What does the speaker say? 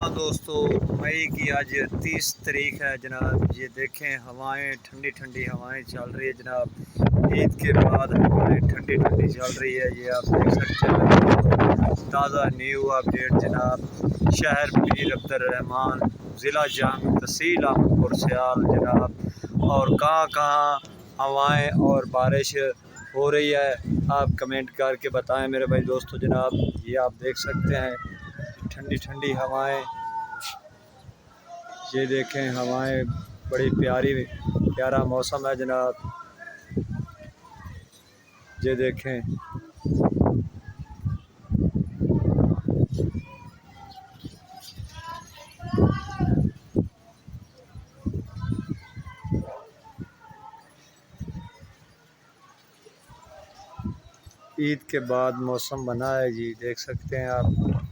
हाँ दोस्तों, मई की आज 30 तारीख है जनाब। ये देखें, हवाएं ठंडी ठंडी हवाएं चल रही है जनाब। ईद के बाद हवाएं ठंडी ठंडी चल रही है। ये आप देख सकते हैं, ताज़ा न्यू अपडेट जनाब। शहर पीर अब्दुर्रहमान, ज़िला जाम, तहसील अहमदपुर सियाल जनाब। और कहाँ कहाँ हवाएं और बारिश हो रही है, आप कमेंट करके बताएं मेरे भाई दोस्तों जनाब। ये आप देख सकते हैं, ठंडी ठंडी हवाएं। ये देखें, हवाएं बड़ी प्यारा मौसम है जनाब। ये देखें, ईद के बाद मौसम बना है जी, देख सकते हैं आप।